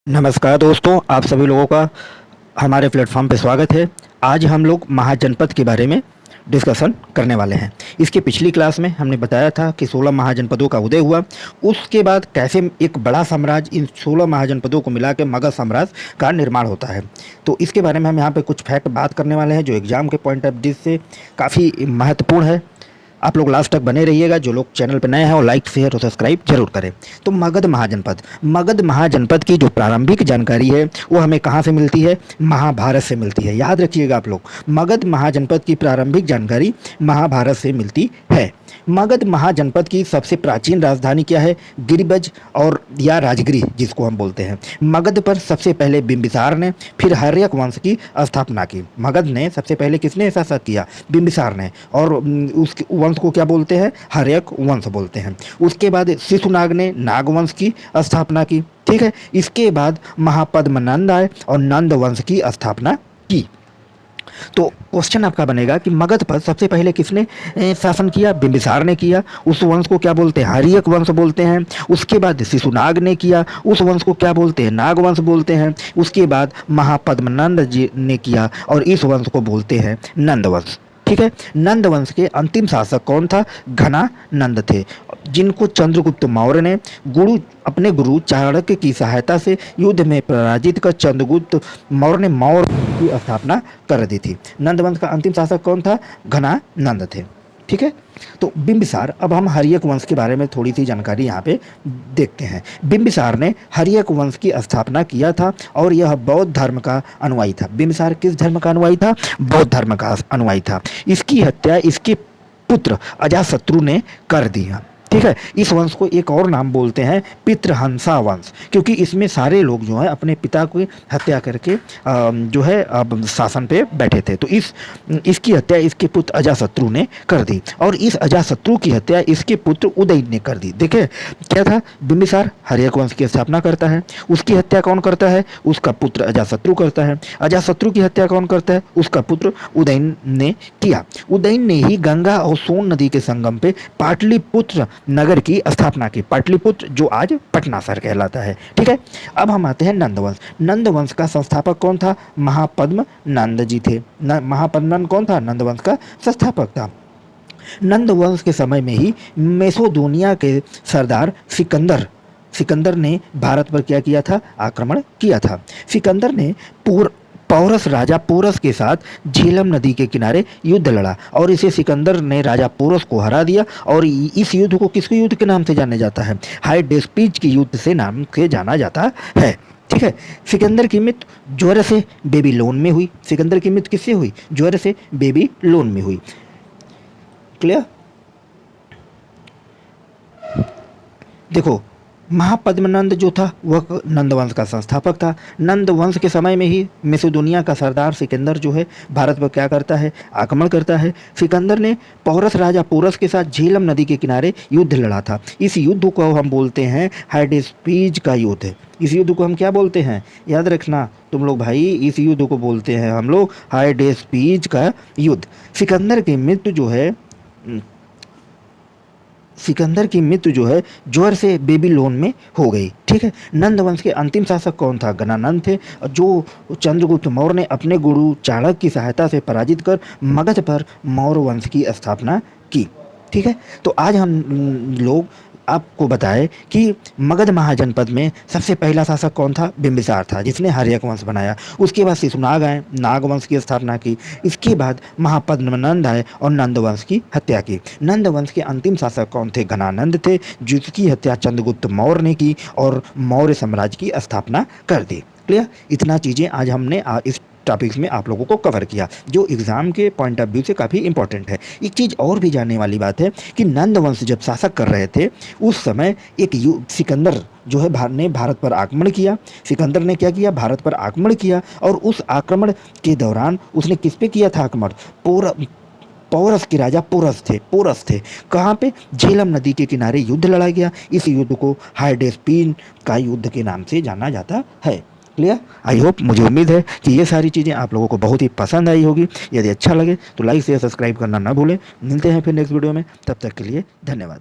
नमस्कार दोस्तों, आप सभी लोगों का हमारे प्लेटफॉर्म पे स्वागत है। आज हम लोग महाजनपद के बारे में डिस्कशन करने वाले हैं। इसके पिछली क्लास में हमने बताया था कि 16 महाजनपदों का उदय हुआ। उसके बाद कैसे एक बड़ा साम्राज्य इन 16 महाजनपदों को मिला के मगध साम्राज्य का निर्माण होता है। तो इसके बारे में हम यहाँ पे कुछ फैक्ट बात करने वाले हैं जो एग्जाम के पॉइंट ऑफ व्यू से काफ़ी महत्वपूर्ण है। आप लोग लास्ट तक बने रहिएगा। जो लोग चैनल पर नए हैं वो लाइक शेयर और सब्सक्राइब जरूर करें। तो मगध महाजनपद की जो प्रारंभिक जानकारी है वो हमें कहाँ से मिलती है? महाभारत से मिलती है। याद रखिएगा आप लोग, मगध महाजनपद की प्रारंभिक जानकारी महाभारत से मिलती है। मगध महाजनपद की सबसे प्राचीन राजधानी क्या है? गिरिबज और या राजगिरी जिसको हम बोलते हैं। मगध पर सबसे पहले बिंबिसार ने, फिर हर्यक वंश की स्थापना की। मगध ने सबसे पहले किसने शासन किया? बिंबिसार ने, और उस वंश को क्या बोलते हैं? हर्यक वंश बोलते हैं। उसके बाद शिशुनाग ने नागवंश की स्थापना की। ठीक है, इसके बाद महापद्म नंद आए और नंद वंश की स्थापना की। तो क्वेश्चन आपका बनेगा कि मगध पर सबसे पहले किसने शासन किया? बिंबिसार ने किया। उस वंश को क्या बोलते हैं? हर्यक वंश बोलते हैं। उसके बाद शिशुनाग ने किया, उस वंश को क्या बोलते हैं? नागवंश बोलते हैं। उसके बाद महापद्मनंद जी ने किया और इस वंश को बोलते हैं नंदवंश। ठीक है, नंद वंश के अंतिम शासक कौन था? घना नंद थे, जिनको चंद्रगुप्त मौर्य ने अपने गुरु चाणक्य की सहायता से युद्ध में पराजित कर चंद्रगुप्त मौर्य ने मौर्य की स्थापना कर दी थी। नंद वंश का अंतिम शासक कौन था? घना नंद थे। ठीक है, तो बिंबिसार, अब हम हर्यक वंश के बारे में थोड़ी सी जानकारी यहाँ पे देखते हैं। बिंबिसार ने हर्यक वंश की स्थापना किया था और यह बौद्ध धर्म का अनुयायी था। बिंबिसार किस धर्म का अनुयायी था? बौद्ध धर्म का अनुयायी था। इसकी हत्या इसके पुत्र अजातशत्रु ने कर दिया। ठीक है, इस वंश को एक और नाम बोलते हैं पितृहंसा वंश, क्योंकि इसमें सारे लोग जो है अपने पिता की हत्या करके जो है अब शासन पे बैठे थे। तो इसकी हत्या इसके पुत्र अजातशत्रु ने कर दी और इस अजातशत्रु की हत्या इसके पुत्र उदयन ने कर दी। देखिए क्या था, बिंबिसार हर्यक वंश की स्थापना करता है, उसकी हत्या कौन करता है? उसका पुत्र अजातशत्रु करता है। अजातशत्रु की हत्या कौन करता है? उसका पुत्र उदयन ने किया। उदयन ने ही गंगा और सोन नदी के संगम पे पाटलिपुत्र नगर की स्थापना की। पाटलिपुत्र जो आज पटना शहर कहलाता है। ठीक है, अब हम आते हैं नंदवंश। नंदवंश का संस्थापक कौन था? महापद्म नंद जी थे। महापद्म नंद कौन था? नंदवंश का संस्थापक था। नंदवंश के समय में ही मेसोदोनिया के सरदार सिकंदर ने भारत पर क्या किया था? आक्रमण किया था। सिकंदर ने पौरस राजा पोरस के साथ झेलम नदी के किनारे युद्ध लड़ा और इसे सिकंदर ने राजा पोरस को हरा दिया। और इस युद्ध को किसके युद्ध के नाम से जाना जाता है? हाइडेस्पीज के युद्ध से नाम से जाना जाता है। ठीक है, सिकंदर की मृत्यु ज्वर से बेबीलोन में हुई। सिकंदर की मृत्यु किससे हुई? ज्वर से बेबीलोन में हुई। क्लियर? देखो, महापद्मनंद जो था वह नंदवंश का संस्थापक था। नंदवंश के समय में ही मेसिडोनिया का सरदार सिकंदर जो है भारत पर क्या करता है? आक्रमण करता है। सिकंदर ने पौरस राजा पोरस के साथ झेलम नदी के किनारे युद्ध लड़ा था। इस युद्ध को हम बोलते हैं हाइडेस्पीज का युद्ध। इस युद्ध को हम क्या बोलते हैं? याद रखना तुम लोग भाई, इस युद्ध को बोलते हैं हम लोग हाइडेस्पीज का युद्ध। सिकंदर की मृत्यु जो है ज्वर से बेबीलोन में हो गई। ठीक है, नंदवंश के अंतिम शासक कौन था? घनानंद थे, जो चंद्रगुप्त मौर्य ने अपने गुरु चाणक्य की सहायता से पराजित कर मगध पर मौर्य वंश की स्थापना की। ठीक है, तो आज हम लोग आपको बताए कि मगध महाजनपद में सबसे पहला शासक कौन था? बिंबिसार था, जिसने हर्यक वंश बनाया। उसके बाद शिशुनाग आए, नागवंश की स्थापना की। इसके बाद महापद्मनंद आए और नंदवंश की हत्या की। नंदवंश के अंतिम शासक कौन थे? घनानंद थे, जिसकी हत्या चंद्रगुप्त मौर्य ने की और मौर्य साम्राज्य की स्थापना कर दी। क्लियर? इतना चीज़ें आज हमने इस टॉपिक्स में आप लोगों को कवर किया, जो एग्जाम के पॉइंट ऑफ व्यू से काफ़ी इंपॉर्टेंट है। एक चीज़ और भी जानने वाली बात है कि नंदवंश जब शासक कर रहे थे उस समय एक सिकंदर जो है भारत पर आक्रमण किया। सिकंदर ने क्या किया? भारत पर आक्रमण किया और उस आक्रमण के दौरान उसने किस पे किया था आक्रमण? पौरस के राजा पोरस थे। कहाँ पे? झेलम नदी के किनारे युद्ध लड़ा गया। इस युद्ध को हाइडेस्पीन का युद्ध के नाम से जाना जाता है। क्लियर? आई होप, मुझे उम्मीद है कि ये सारी चीज़ें आप लोगों को बहुत ही पसंद आई होगी। यदि अच्छा लगे तो लाइक शेयर सब्सक्राइब करना ना भूलें। मिलते हैं फिर नेक्स्ट वीडियो में, तब तक के लिए धन्यवाद।